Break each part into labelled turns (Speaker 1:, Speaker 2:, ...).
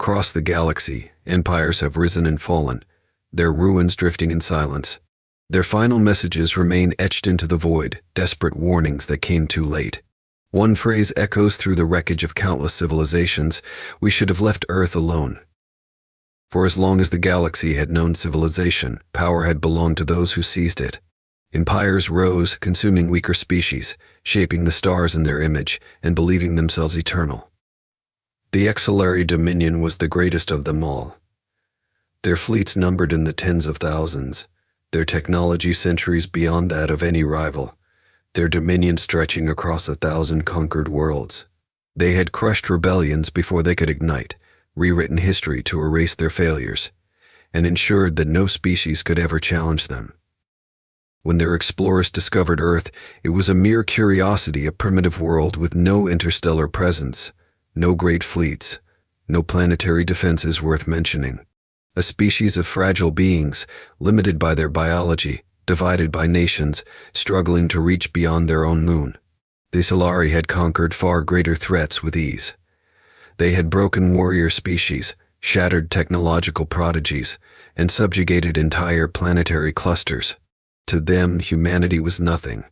Speaker 1: Across the galaxy, empires have risen and fallen, their ruins drifting in silence. Their final messages remain etched into the void, desperate warnings that came too late. One phrase echoes through the wreckage of countless civilizations: we should have left Earth alone. For as long as the galaxy had known civilization, power had belonged to those who seized it. Empires rose, consuming weaker species, shaping the stars in their image, and believing themselves eternal. The Exolari Dominion was the greatest of them all. Their fleets numbered in the tens of thousands, their technology centuries beyond that of any rival, their dominion stretching across 1,000 conquered worlds. They had crushed rebellions before they could ignite, rewritten history to erase their failures, and ensured that no species could ever challenge them. When their explorers discovered Earth, it was a mere curiosity, a primitive world with no interstellar presence, no great fleets, no planetary defenses worth mentioning. A species of fragile beings, limited by their biology, divided by nations, struggling to reach beyond their own moon. The Solari had conquered far greater threats with ease. They had broken warrior species, shattered technological prodigies, and subjugated entire planetary clusters. To them, humanity was nothing.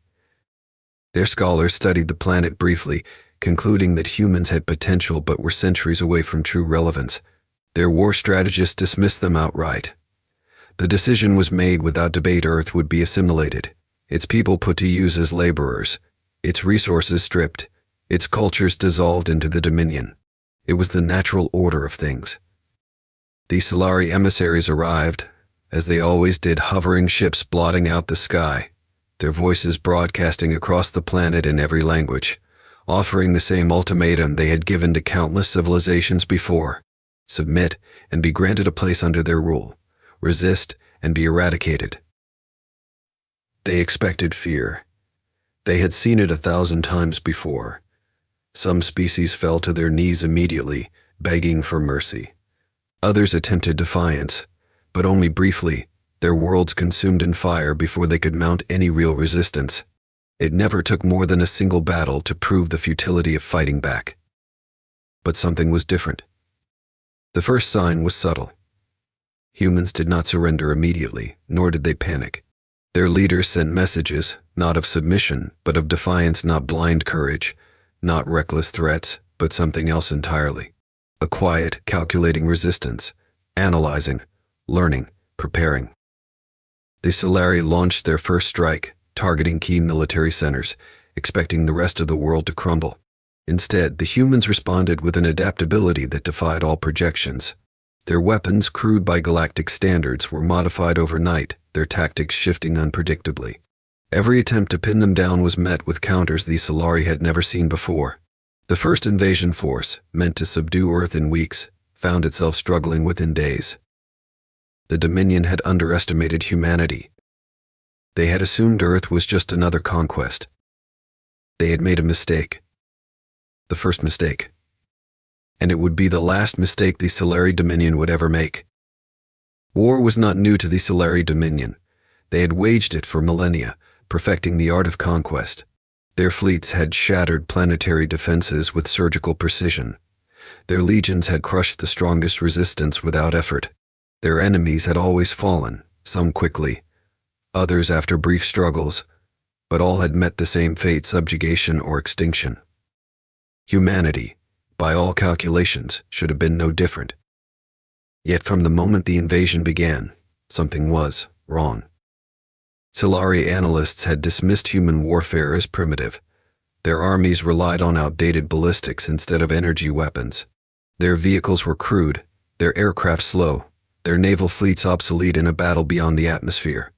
Speaker 1: Their scholars studied the planet briefly, concluding that humans had potential but were centuries away from true relevance. Their war strategists dismissed them outright. The decision was made without debate: Earth would be assimilated, its people put to use as laborers, its resources stripped, its cultures dissolved into the Dominion. It was the natural order of things. The Solari emissaries arrived, as they always did, hovering ships blotting out the sky, their voices broadcasting across the planet in every language, offering the same ultimatum they had given to countless civilizations before: submit and be granted a place under their rule, resist and be eradicated. They expected fear. They had seen it 1,000 times before. Some species fell to their knees immediately, begging for mercy. Others attempted defiance, but only briefly, their worlds consumed in fire before they could mount any real resistance. It never took more than a single battle to prove the futility of fighting back. But something was different. The first sign was subtle. Humans did not surrender immediately, nor did they panic. Their leaders sent messages, not of submission, but of defiance, not blind courage, not reckless threats, but something else entirely. A quiet, calculating resistance, analyzing, learning, preparing. The Solari launched their first strike, targeting key military centers, expecting the rest of the world to crumble. Instead, the humans responded with an adaptability that defied all projections. Their weapons, crude by galactic standards, were modified overnight, their tactics shifting unpredictably. Every attempt to pin them down was met with counters the Solari had never seen before. The first invasion force, meant to subdue Earth in weeks, found itself struggling within days. The Dominion had underestimated humanity. They had assumed Earth was just another conquest. They had made a mistake. The first mistake. And it would be the last mistake the Solari Dominion would ever make. War was not new to the Solari Dominion. They had waged it for millennia, perfecting the art of conquest. Their fleets had shattered planetary defenses with surgical precision. Their legions had crushed the strongest resistance without effort. Their enemies had always fallen, some quickly, others after brief struggles, but all had met the same fate: subjugation or extinction. Humanity, by all calculations, should have been no different. Yet from the moment the invasion began, something was wrong. Solari analysts had dismissed human warfare as primitive. Their armies relied on outdated ballistics instead of energy weapons. Their vehicles were crude, their aircraft slow, their naval fleets obsolete in a battle beyond the atmosphere.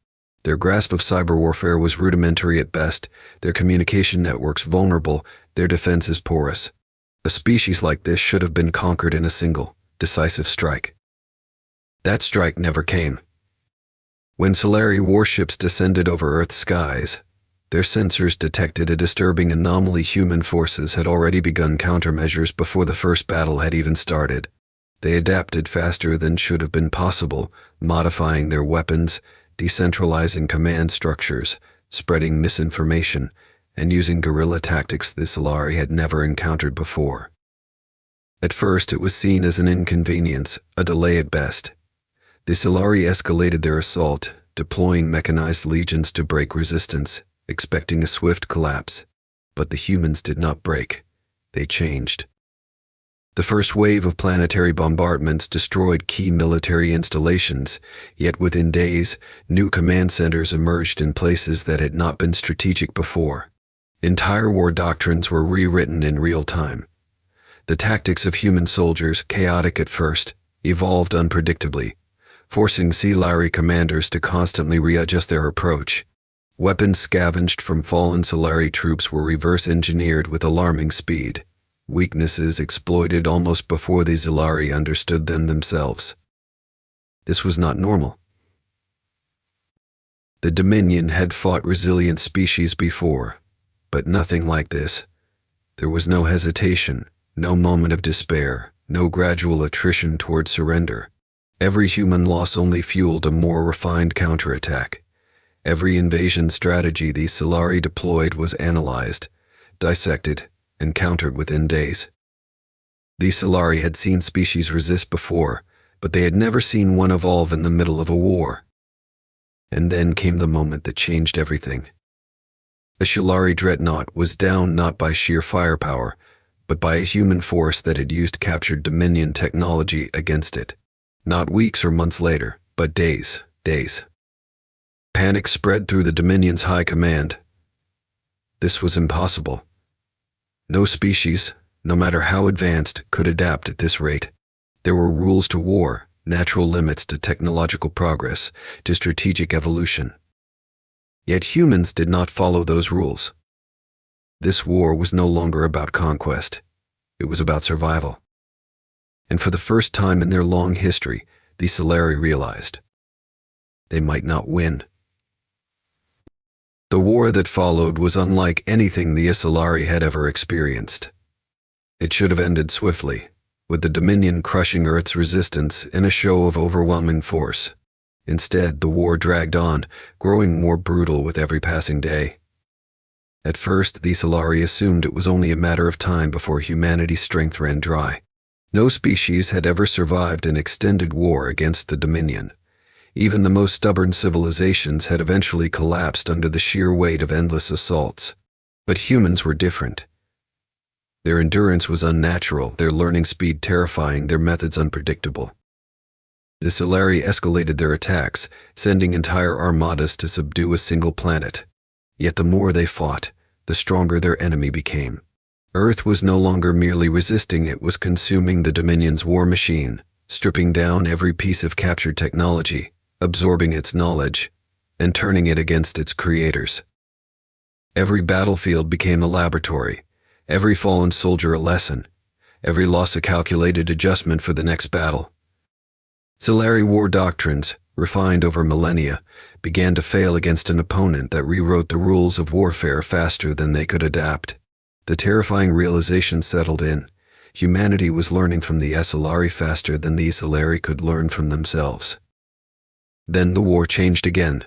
Speaker 1: Their grasp of cyber warfare was rudimentary at best, their communication networks vulnerable, their defenses porous. A species like this should have been conquered in a single, decisive strike. That strike never came. When Solari warships descended over Earth's skies, their sensors detected a disturbing anomaly. Human forces had already begun countermeasures before the first battle had even started. They adapted faster than should have been possible, modifying their weapons, decentralizing command structures, spreading misinformation, and using guerrilla tactics the Solari had never encountered before. At first it was seen as an inconvenience, a delay at best. The Solari escalated their assault, deploying mechanized legions to break resistance, expecting a swift collapse. But the humans did not break. They changed. The first wave of planetary bombardments destroyed key military installations, yet within days, new command centers emerged in places that had not been strategic before. Entire war doctrines were rewritten in real time. The tactics of human soldiers, chaotic at first, evolved unpredictably, forcing Solari commanders to constantly readjust their approach. Weapons scavenged from fallen Solari troops were reverse-engineered with alarming speed. Weaknesses exploited almost before the Solari understood them themselves. This was not normal. The Dominion had fought resilient species before, but nothing like this. There was no hesitation, no moment of despair, no gradual attrition toward surrender. Every human loss only fueled a more refined counterattack. Every invasion strategy the Solari deployed was analyzed, dissected, and countered within days. The Solari had seen species resist before, but they had never seen one evolve in the middle of a war. And then came the moment that changed everything. The Solari dreadnought was down not by sheer firepower, but by a human force that had used captured Dominion technology against it. Not weeks or months later, but days. Panic spread through the Dominion's high command. This was impossible. No species, no matter how advanced, could adapt at this rate. There were rules to war, natural limits to technological progress, to strategic evolution. Yet humans did not follow those rules. This war was no longer about conquest. It was about survival. And for the first time in their long history, the Solari realized they might not win. The war that followed was unlike anything the Solari had ever experienced. It should have ended swiftly, with the Dominion crushing Earth's resistance in a show of overwhelming force. Instead, the war dragged on, growing more brutal with every passing day. At first, the Solari assumed it was only a matter of time before humanity's strength ran dry. No species had ever survived an extended war against the Dominion. Even the most stubborn civilizations had eventually collapsed under the sheer weight of endless assaults. But humans were different. Their endurance was unnatural, their learning speed terrifying, their methods unpredictable. The Solari escalated their attacks, sending entire armadas to subdue a single planet. Yet the more they fought, the stronger their enemy became. Earth was no longer merely resisting, it was consuming the Dominion's war machine, stripping down every piece of captured technology, absorbing its knowledge, and turning it against its creators. Every battlefield became a laboratory, every fallen soldier a lesson, every loss a calculated adjustment for the next battle. Solari war doctrines, refined over millennia, began to fail against an opponent that rewrote the rules of warfare faster than they could adapt. The terrifying realization settled in. Humanity was learning from the Solari faster than the Solari could learn from themselves. Then the war changed again.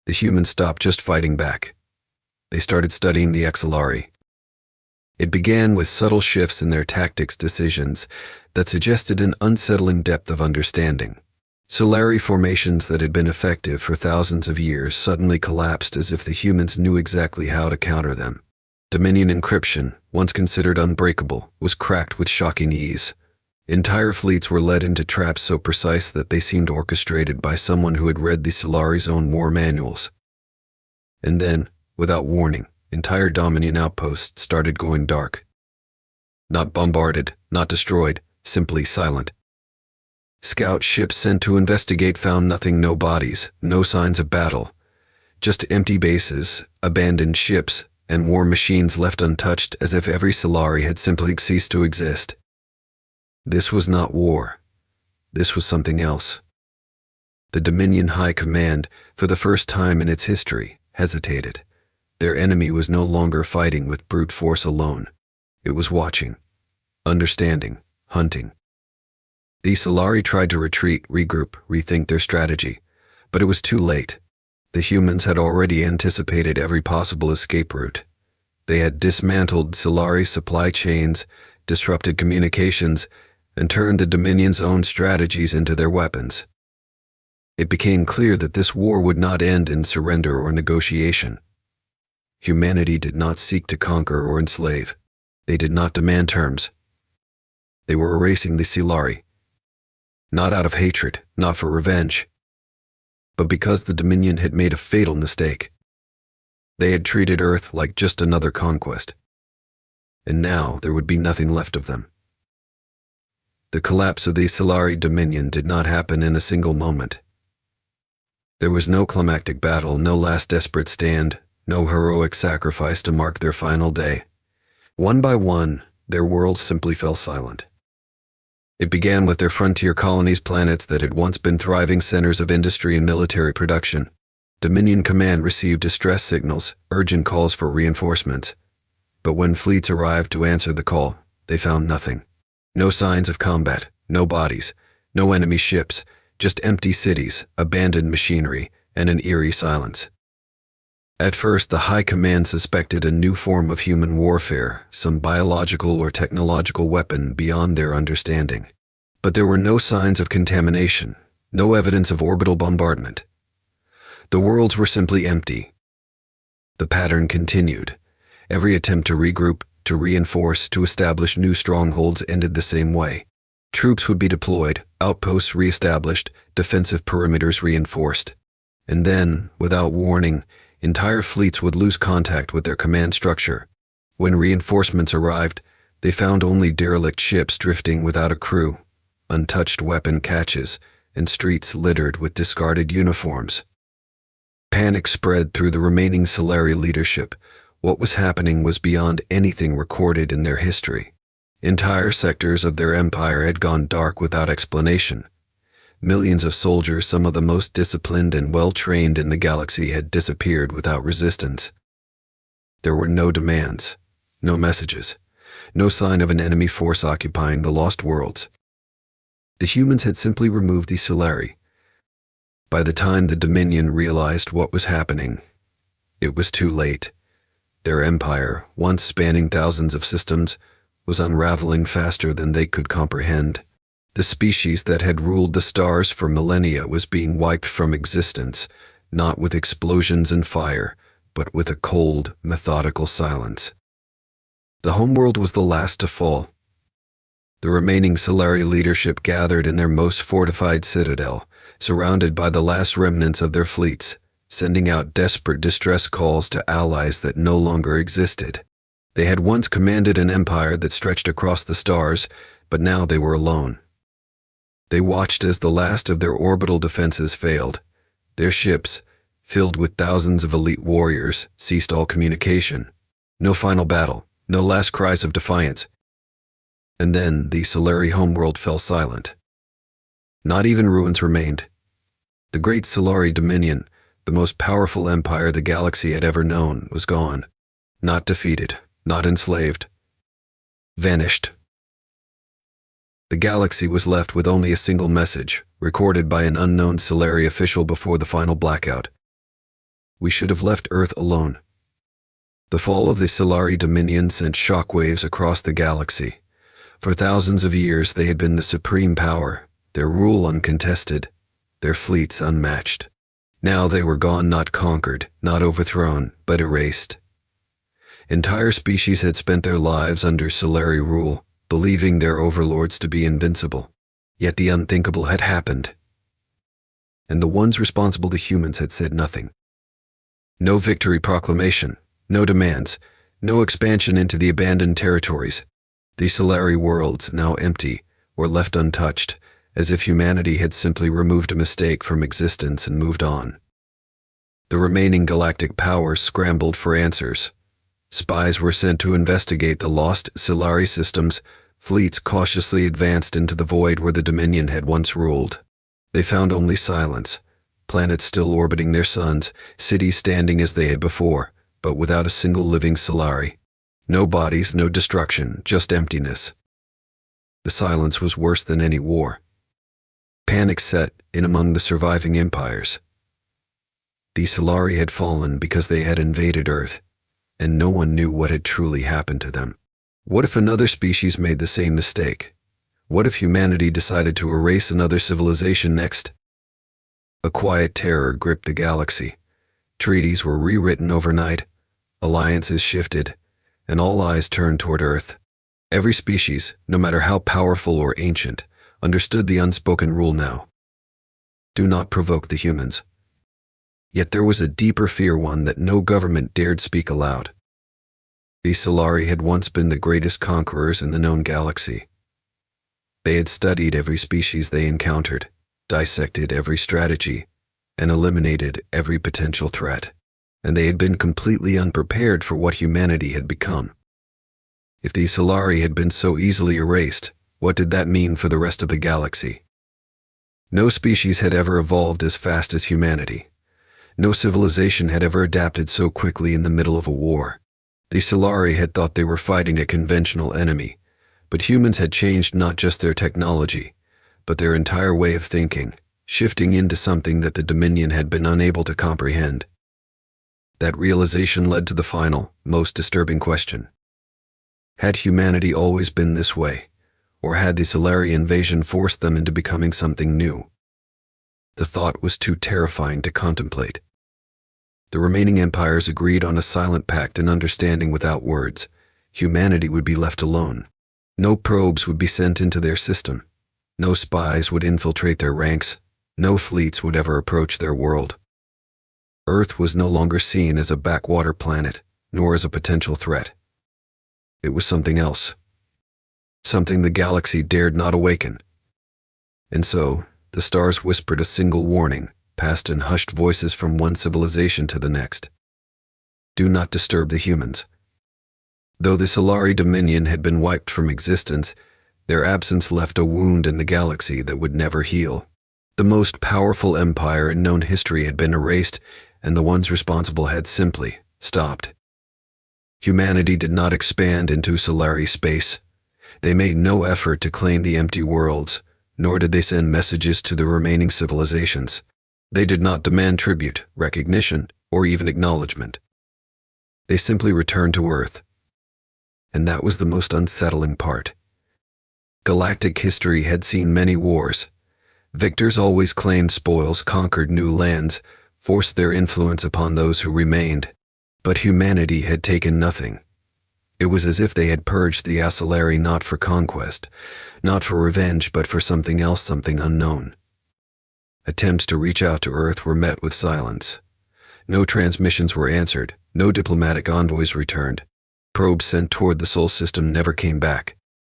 Speaker 1: The humans stopped just fighting back. They started studying the Solari. It began with subtle shifts in their tactics decisions that suggested an unsettling depth of understanding. Solari formations that had been effective for thousands of years suddenly collapsed as if the humans knew exactly how to counter them. Dominion encryption, once considered unbreakable, was cracked with shocking ease. Entire fleets were led into traps so precise that they seemed orchestrated by someone who had read the Solari's own war manuals. And then, without warning, entire Dominion outposts started going dark. Not bombarded, not destroyed, simply silent. Scout ships sent to investigate found nothing, no bodies, no signs of battle. Just empty bases, abandoned ships, and war machines left untouched as if every Solari had simply ceased to exist. This was not war. This was something else. The Dominion High Command, for the first time in its history, hesitated. Their enemy was no longer fighting with brute force alone. It was watching, understanding, hunting. The Solari tried to retreat, regroup, rethink their strategy, but it was too late. The humans had already anticipated every possible escape route. They had dismantled Solari supply chains, disrupted communications, and turned the Dominion's own strategies into their weapons. It became clear that this war would not end in surrender or negotiation. Humanity did not seek to conquer or enslave. They did not demand terms. They were erasing the Silari. Not out of hatred, not for revenge, but because the Dominion had made a fatal mistake. They had treated Earth like just another conquest. And now there would be nothing left of them. The collapse of the Silari Dominion did not happen in a single moment. There was no climactic battle, no last desperate stand, no heroic sacrifice to mark their final day. One by one, their worlds simply fell silent. It began with their frontier colonies, planets that had once been thriving centers of industry and military production. Dominion Command received distress signals, urgent calls for reinforcements. But when fleets arrived to answer the call, they found nothing. No signs of combat, no bodies, no enemy ships, just empty cities, abandoned machinery, and an eerie silence. At first, the High Command suspected a new form of human warfare, some biological or technological weapon beyond their understanding. But there were no signs of contamination, no evidence of orbital bombardment. The worlds were simply empty. The pattern continued. Every attempt to regroup, to reinforce, to establish new strongholds ended the same way. Troops would be deployed, outposts re-established, defensive perimeters reinforced. And then, without warning, entire fleets would lose contact with their command structure. When reinforcements arrived, they found only derelict ships drifting without a crew, untouched weapon caches, and streets littered with discarded uniforms. Panic spread through the remaining Silari leadership. What was happening was beyond anything recorded in their history. Entire sectors of their empire had gone dark without explanation. Millions of soldiers, some of the most disciplined and well-trained in the galaxy, had disappeared without resistance. There were no demands, no messages, no sign of an enemy force occupying the lost worlds. The humans had simply removed the Silari. By the time the Dominion realized what was happening, it was too late. Their empire, once spanning thousands of systems, was unraveling faster than they could comprehend. The species that had ruled the stars for millennia was being wiped from existence, not with explosions and fire, but with a cold, methodical silence. The homeworld was the last to fall. The remaining Silari leadership gathered in their most fortified citadel, surrounded by the last remnants of their fleets, sending out desperate distress calls to allies that no longer existed. They had once commanded an empire that stretched across the stars, but now they were alone. They watched as the last of their orbital defenses failed. Their ships, filled with thousands of elite warriors, ceased all communication. No final battle, no last cries of defiance. And then the Silari homeworld fell silent. Not even ruins remained. The great Silari Dominion, the most powerful empire the galaxy had ever known, was gone. Not defeated, not enslaved. Vanished. The galaxy was left with only a single message, recorded by an unknown Silari official before the final blackout. We should have left Earth alone. The fall of the Silari Dominion sent shockwaves across the galaxy. For thousands of years they had been the supreme power, their rule uncontested, their fleets unmatched. Now they were gone, not conquered, not overthrown, but erased. Entire species had spent their lives under Silari rule, believing their overlords to be invincible. Yet the unthinkable had happened. And the ones responsible, the humans, had said nothing. No victory proclamation, no demands, no expansion into the abandoned territories. The Silari worlds, now empty, were left untouched, as if humanity had simply removed a mistake from existence and moved on. The remaining galactic powers scrambled for answers. Spies were sent to investigate the lost Silari systems. Fleets cautiously advanced into the void where the Dominion had once ruled. They found only silence, planets still orbiting their suns, cities standing as they had before, but without a single living Silari. No bodies, no destruction, just emptiness. The silence was worse than any war. Panic set in among the surviving empires. The Silari had fallen because they had invaded Earth, and no one knew what had truly happened to them. What if another species made the same mistake? What if humanity decided to erase another civilization next? A quiet terror gripped the galaxy. Treaties were rewritten overnight, alliances shifted, and all eyes turned toward Earth. Every species, no matter how powerful or ancient, understood the unspoken rule now. Do not provoke the humans. Yet there was a deeper fear, one that no government dared speak aloud. The Solari had once been the greatest conquerors in the known galaxy. They had studied every species they encountered, dissected every strategy, and eliminated every potential threat, and they had been completely unprepared for what humanity had become. If the Solari had been so easily erased, what did that mean for the rest of the galaxy? No species had ever evolved as fast as humanity. No civilization had ever adapted so quickly in the middle of a war. The Solari had thought they were fighting a conventional enemy, but humans had changed not just their technology, but their entire way of thinking, shifting into something that the Dominion had been unable to comprehend. That realization led to the final, most disturbing question. Had humanity always been this way, or had the Solari invasion forced them into becoming something new? The thought was too terrifying to contemplate. The remaining empires agreed on a silent pact and understanding without words. Humanity would be left alone. No probes would be sent into their system. No spies would infiltrate their ranks. No fleets would ever approach their world. Earth was no longer seen as a backwater planet, nor as a potential threat. It was something else. Something the galaxy dared not awaken. And so, the stars whispered a single warning, passed in hushed voices from one civilization to the next. Do not disturb the humans. Though the Solari Dominion had been wiped from existence, their absence left a wound in the galaxy that would never heal. The most powerful empire in known history had been erased, and the ones responsible had simply stopped. Humanity did not expand into Solari space. They made no effort to claim the empty worlds, nor did they send messages to the remaining civilizations. They did not demand tribute, recognition, or even acknowledgement. They simply returned to Earth. And that was the most unsettling part. Galactic history had seen many wars. Victors always claimed spoils, conquered new lands, forced their influence upon those who remained. But humanity had taken nothing. It was as if they had purged the Solari not for conquest, not for revenge, but for something else, something unknown. Attempts to reach out to Earth were met with silence. No transmissions were answered, no diplomatic envoys returned. Probes sent toward the Sol system never came back.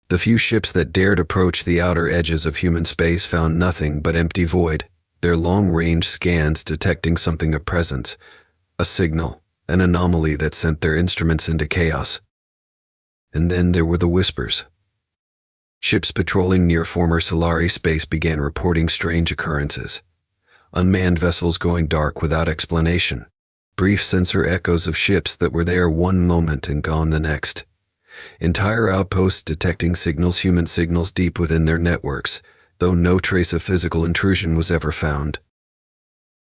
Speaker 1: The few ships that dared approach the outer edges of human space found nothing but empty void, their long-range scans detecting something of presence, a signal, an anomaly that sent their instruments into chaos. And then there were the whispers. Ships patrolling near former Solari space began reporting strange occurrences. Unmanned vessels going dark without explanation. Brief sensor echoes of ships that were there one moment and gone the next. Entire outposts detecting signals, human signals deep within their networks, though no trace of physical intrusion was ever found.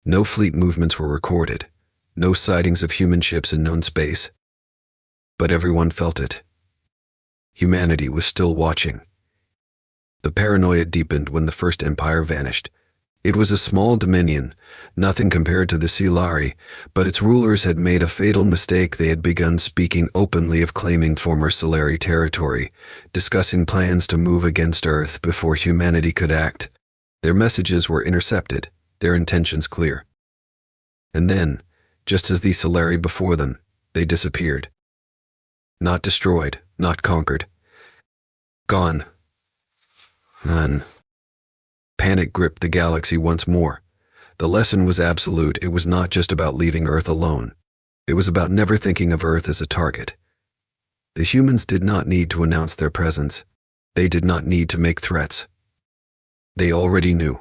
Speaker 1: No fleet movements were recorded. No sightings of human ships in known space. But everyone felt it. Humanity was still watching. The paranoia deepened when the first empire vanished. It was a small dominion, nothing compared to the Solari, but its rulers had made a fatal mistake. They had begun speaking openly of claiming former Solari territory, discussing plans to move against Earth before humanity could act. Their messages were intercepted, their intentions clear. And then, just as the Solari before them, they disappeared. Not destroyed, not conquered. Gone. None. Panic gripped the galaxy once more. The lesson was absolute. It was not just about leaving Earth alone. It was about never thinking of Earth as a target. The humans did not need to announce their presence. They did not need to make threats. They already knew.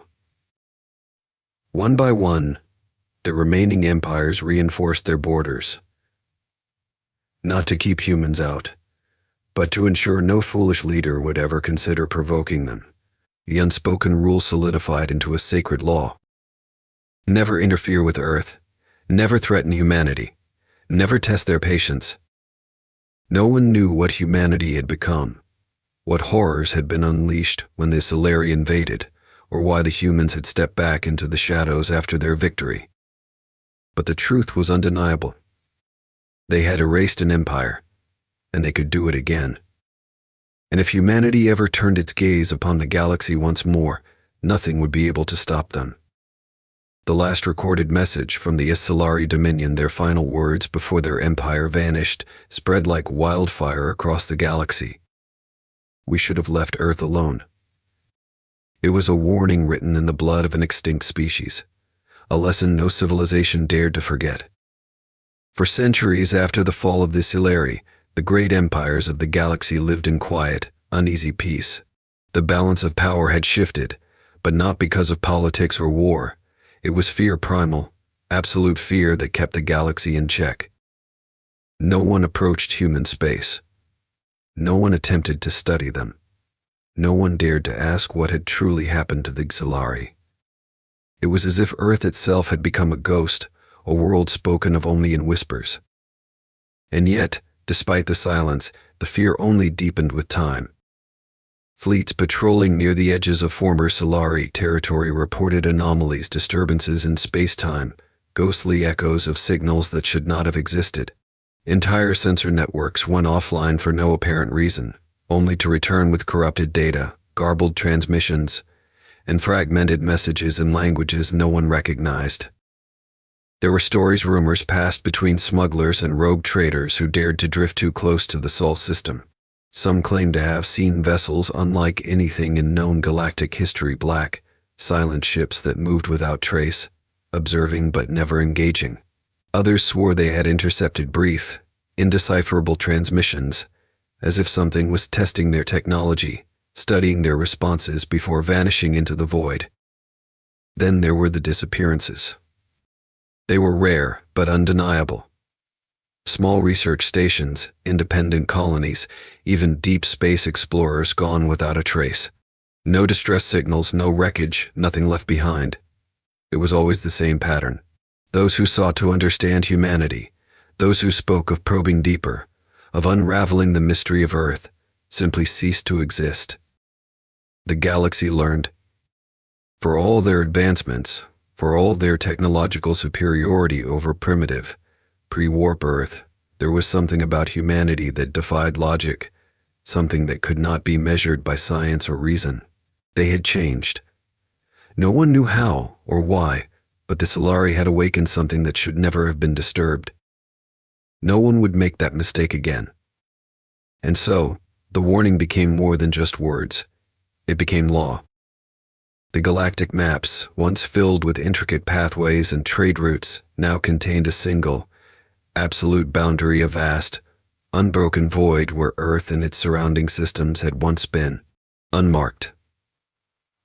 Speaker 1: One by one, the remaining empires reinforced their borders. Not to keep humans out, but to ensure no foolish leader would ever consider provoking them. The unspoken rule solidified into a sacred law. Never interfere with Earth. Never threaten humanity. Never test their patience. No one knew what humanity had become, what horrors had been unleashed when the Solari invaded, or why the humans had stepped back into the shadows after their victory. But the truth was undeniable. They had erased an empire, and they could do it again. And if humanity ever turned its gaze upon the galaxy once more, nothing would be able to stop them. The last recorded message from the Solari Dominion, their final words before their empire vanished, spread like wildfire across the galaxy. We should have left Earth alone. It was a warning written in the blood of an extinct species, a lesson no civilization dared to forget. For centuries after the fall of the Solari, the great empires of the galaxy lived in quiet, uneasy peace. The balance of power had shifted, but not because of politics or war. It was fear primal, absolute fear that kept the galaxy in check. No one approached human space. No one attempted to study them. No one dared to ask what had truly happened to the Solari. It was as if Earth itself had become a ghost, a world spoken of only in whispers. And yet, despite the silence, the fear only deepened with time. Fleets patrolling near the edges of former Solari territory reported anomalies, disturbances in space-time, ghostly echoes of signals that should not have existed. Entire sensor networks went offline for no apparent reason, only to return with corrupted data, garbled transmissions, and fragmented messages in languages no one recognized. There were stories, rumors passed between smugglers and rogue traders who dared to drift too close to the Sol system. Some claimed to have seen vessels unlike anything in known galactic history, black, silent ships that moved without trace, observing but never engaging. Others swore they had intercepted brief, indecipherable transmissions, as if something was testing their technology, studying their responses before vanishing into the void. Then there were the disappearances. They were rare, but undeniable. Small research stations, independent colonies, even deep space explorers gone without a trace. No distress signals, no wreckage, nothing left behind. It was always the same pattern. Those who sought to understand humanity, those who spoke of probing deeper, of unraveling the mystery of Earth, simply ceased to exist. The galaxy learned. For all their advancements, for all their technological superiority over primitive, pre-warp Earth, there was something about humanity that defied logic, something that could not be measured by science or reason. They had changed. No one knew how or why, but the Solari had awakened something that should never have been disturbed. No one would make that mistake again. And so, the warning became more than just words. It became law. The galactic maps, once filled with intricate pathways and trade routes, now contained a single, absolute boundary, a vast, unbroken void where Earth and its surrounding systems had once been, unmarked,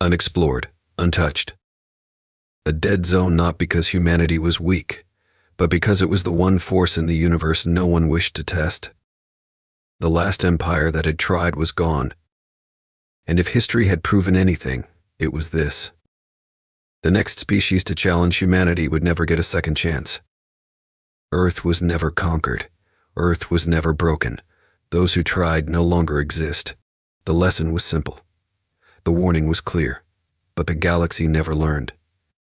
Speaker 1: unexplored, untouched. A dead zone, not because humanity was weak, but because it was the one force in the universe no one wished to test. The last empire that had tried was gone. And if history had proven anything, it was this. The next species to challenge humanity would never get a second chance. Earth was never conquered. Earth was never broken. Those who tried no longer exist. The lesson was simple. The warning was clear, but the galaxy never learned.